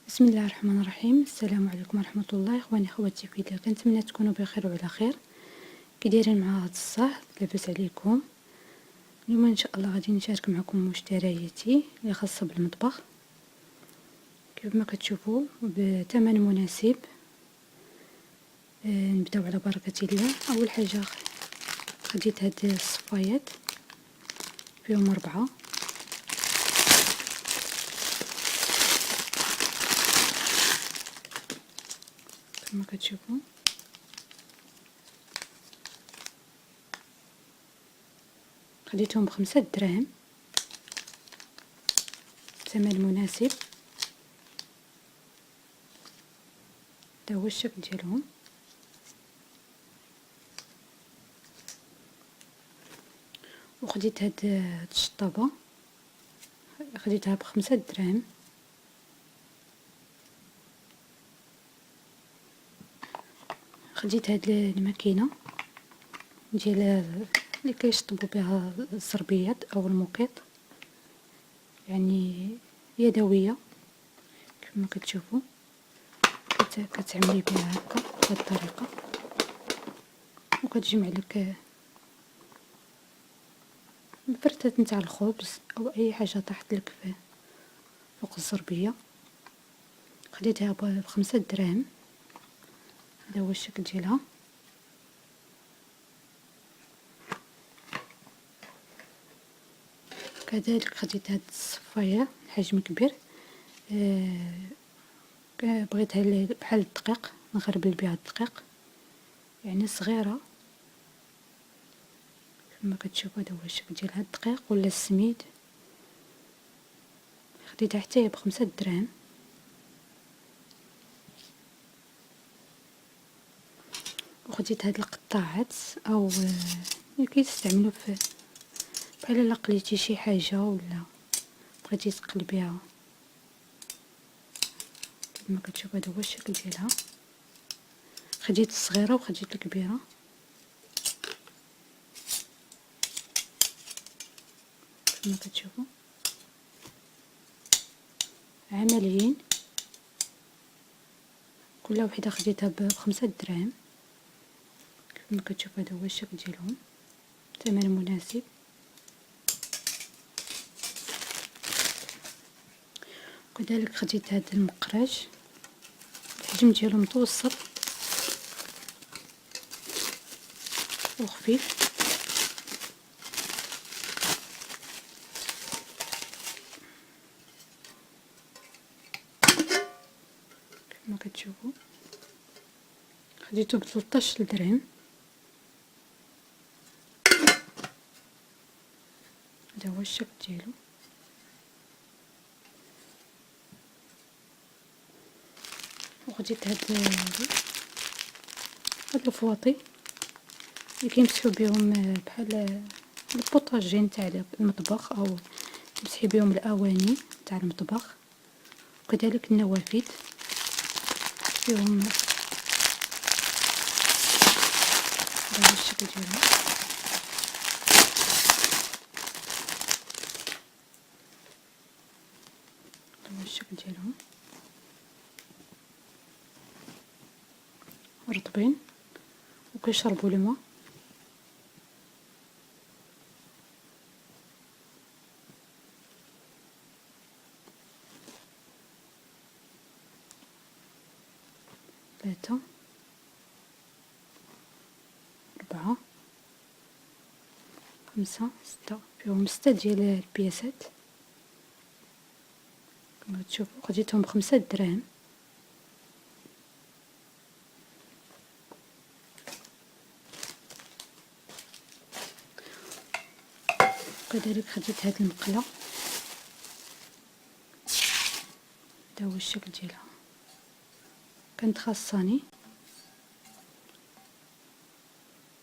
بسم الله الرحمن الرحيم. السلام عليكم ورحمة الله اخواني خواتي في الله، كنتمنى تكونوا بخير وعلى خير. كي دايرين مع هاد الصح؟ لاباس عليكم؟ اليوم ان شاء الله غادي نشارك معكم مشترياتي اللي خاصه بالمطبخ. كيف ما كتشوفوا بثمن مناسب. نبداو على بركه الله. اول حاجه خديت هاد الصفايات، فيهم 4. كما كتشوفوا خديتهم ب5 دراهم، ثمن مناسب. هذا هو الشكل ديالهم. وخديت هاد الشطابه، خديتها ب5 دراهم. خديت هاد الماكينه ديال اللي كيشطبوا بها الزربيات او الموقيط، يعني يدويه. كما كتشوفوا كتعملي بها هكا بهذه الطريقه، وكتجمع لك الفرتات نتاع الخبز او اي حاجه طاحت لك فوق الزربيه. خديتها ب5 دراهم. هذا هو الشكل ديالها. كذلك خديت هاد الصفايه حجم كبير، بغيتها بحال الدقيق، نغربل بها الدقيق، يعني صغيره. كما كتشوفوا هذا هو الشكل ديال هاد الدقيق ولا السميد. خديتها حتى هي ب5 دراهم. وخديت هاد القطاعات او كيستعملوا في بحال الا قليتي شي حاجه ولا بغيتي تقلبيها. كما كتشوف هذا هو الشكل ديالها. خديت الصغيره وخديت الكبيره. كما كتشوفوا عمليين. كل وحده خديتها ب5 دراهم. كما كتشوف هذا هو الشكل ديالهم، ثمن مناسب. وكذلك خديت هذا المقراج، الحجم ديالو متوسط وخفيف. كما كتشوفوا خديته ب13 درهم. هذا هو الشكل ديالو. وخديت هاد الفواطي اللي كيمسحوا بهم بحال البوطاجي نتاع المطبخ، او تمسحي بهم الاواني تاع المطبخ. وكذلك النوافذ فيهم. هذا هو الشكل ديالهم. هذا هو الشكل ديالهم، رطبين وكيشربوا الماء. ثلاثة، 4، 5، 6. فيهم 6 ديال البياسات. كما تشوفوا خديتهم ب5 دراهم. وكذلك خديت هاد المقله. هذا هو الشكل ديالها، كانت خاصاني.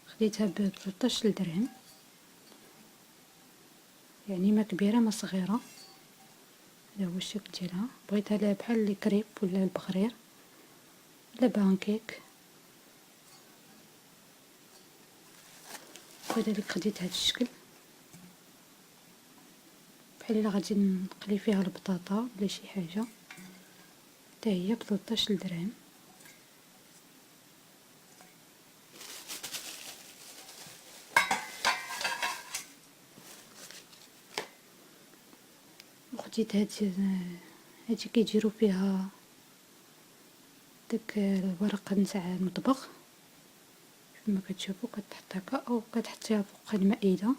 خديتها ب13 درهم، يعني ما كبيره ما صغيره. هذا هو الشكل ديالها. بغيتها بحال الكريب ولا البغرير ولا بانكيك. وكذلك خديت هذا الشكل، بحال الا غادي نقلي فيها البطاطا ولا شي حاجه حتى هي ب13 درهم. وخديت هادي كيديروا فيها داك الورق نتاع المطبخ كما كتشوفوا، كتحط هكا او كتحطيها فوق المائده.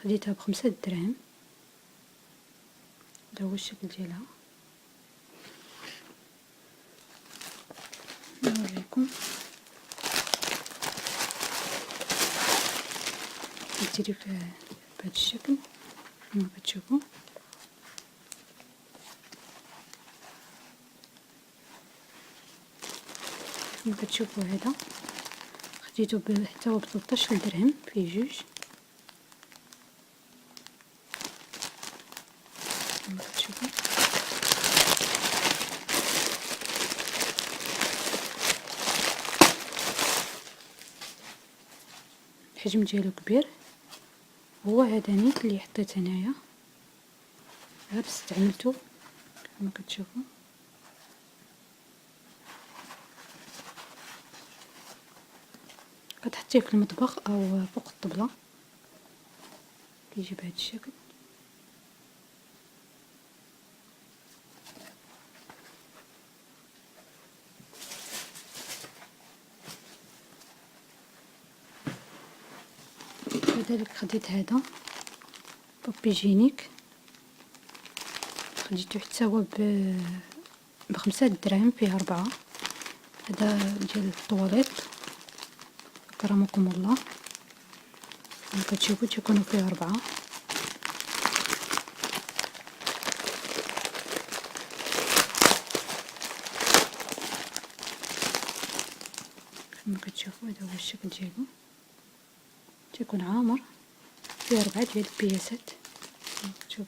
خديتها ب5 دراهم. هذا هو الشكل ديالها. نوريكم. كديري بهذا الشكل كما كتشوفوا. كما كتشوفوا هذا خديته حتى هو ب13 درهم، فيه جوج كما كتشوفوا. الحجم ديالو كبير. هو هذاني اللي حطيت هنايا، غير استعملته كما كتشوفوا. كتحطيه في المطبخ او فوق الطبله، كيجي بهذا الشكل. كذلك خديت هذا بابيجينيك، خديته حتى هو ب5 دراهم، فيه 4. هذا ديال الطواليت اكرمكم الله. كما كتشوفوا تيكونوا فيه 4. كما كتشوفوا هذا هو الشكل ديالو، تيكون عامر، فيه 4 ديال البياسات كما كتشوفوا.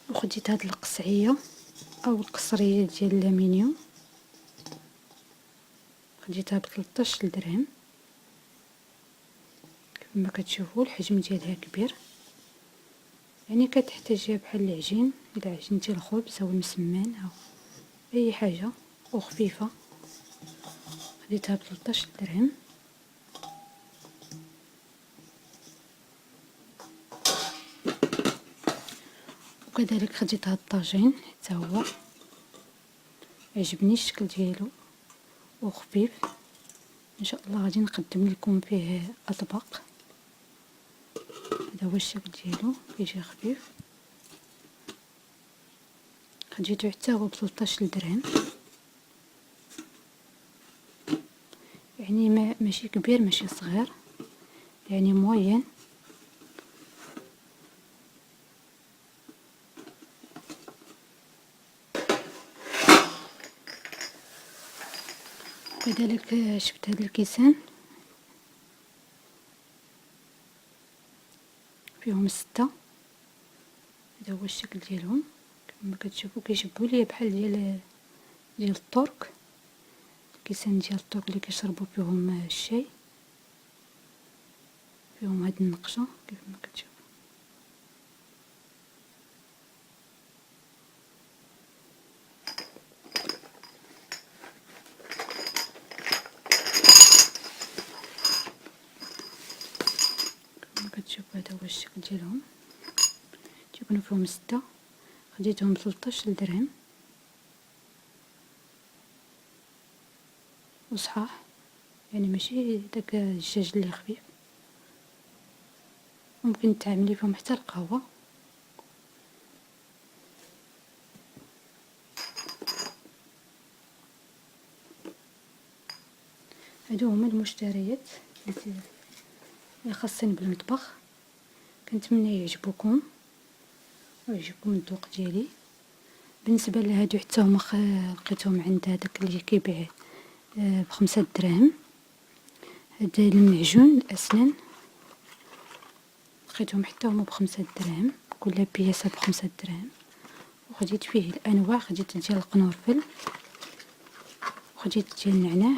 وخديت هاد القصعيه او القصريه ديال الالومنيوم، خديتها ب13 درهم. كما كتشوفوا الحجم ديالها كبير، يعني كتحتاجيها بحال العجين، الى عجنتي الخبز او المسمان او اي حاجه، وخفيفه. خديتها ب13 درهم. وكذلك خديت هاد الطاجين حتى هو عجبني الشكل ديالو وخفيف. ان شاء الله غادي نقدم لكم فيه اطباق. هذا هو الشكل ديالو، كيجي خفيف. خديته حتى هو ب13 درهم، يعني ماشي كبير ماشي صغير، يعني موين. كذلك شفت هاد الكيسان فيهم 6. هذا هو الشكل ديالهم كما كتشوفوا، كيشبهوا ليا بحال ديال الترك، الكيسان ديال الترك اللي كيشربوا فيهم الشاي، فيهم هاد النقشه كيف ما كتشوفوا. كتشوفوا هذا هو الشكل ديالهم، تيكونوا فيهم 6. خديتهم ب13 درهم وصحاح، يعني ماشي داك الدجاج اللي خفيف. ممكن تعملي فيهم حتى القهوه. هادو هما المشتريات اللي خاصين بالمطبخ. كنتمنى يعجبوكم ويعجبكم الذوق ديالي. بالنسبه لهادو حتى هما لقيتهم عند هذاك اللي كيبيع ب5 دراهم. هذا المعجون الاسنان لقيتهم حتى هما ب5 دراهم. كل بياسة ب5 دراهم. وخديت فيه الانواع، خديت ديال القرنفل وخديت ديال النعناع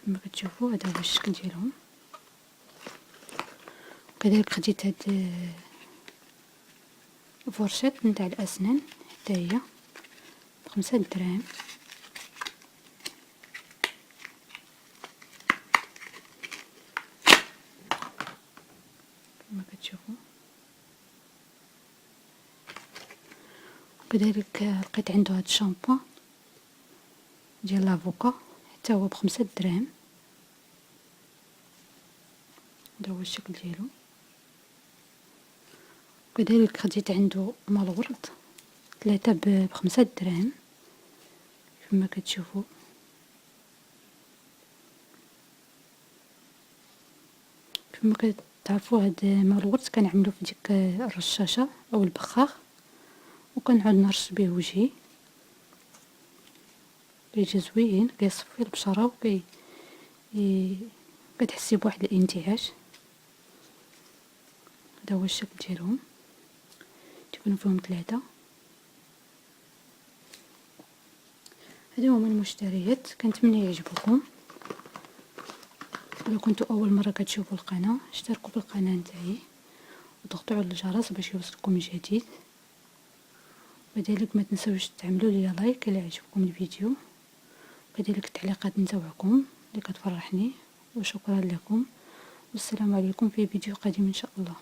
كما كتشوفوا. هذا هو الشكل ديالهم. وكذلك خديت هاد فرشات نتاع الاسنان حتى هي ب5 دراهم. كما كتشوفوا. وكذلك لقيت عنده هاد الشامبو ديال لافوكا حتى هو ب5 دراهم. هذا هو الشكل ديالو. وكذلك خديت عنده ماء الورد 3 ب5 دراهم كما كتشوفوا. كما كتعرفوا هاد ماء الورد كنعملو في ديك الرشاشه او البخاخ وكنعود نرش به وجهي، كيجي زوين، كيصفي البشره كتحسي بواحد الانتعاش. هذا هو الشكل ديالهم، تكونوا فيهم 3. هادو هما المشتريات، كنتمنى يعجبوكم. لو كنتوا اول مره كتشوفوا القناه اشتركوا في القناه نتاعي وضغطوا على الجرس باش يوصلكم الجديد. وكذلك ما تنسوش تعملوا لي لايك الا عجبكم الفيديو، وكذلك التعليقات نتاعكم اللي كتفرحني. وشكرا لكم، والسلام عليكم في فيديو قادم ان شاء الله.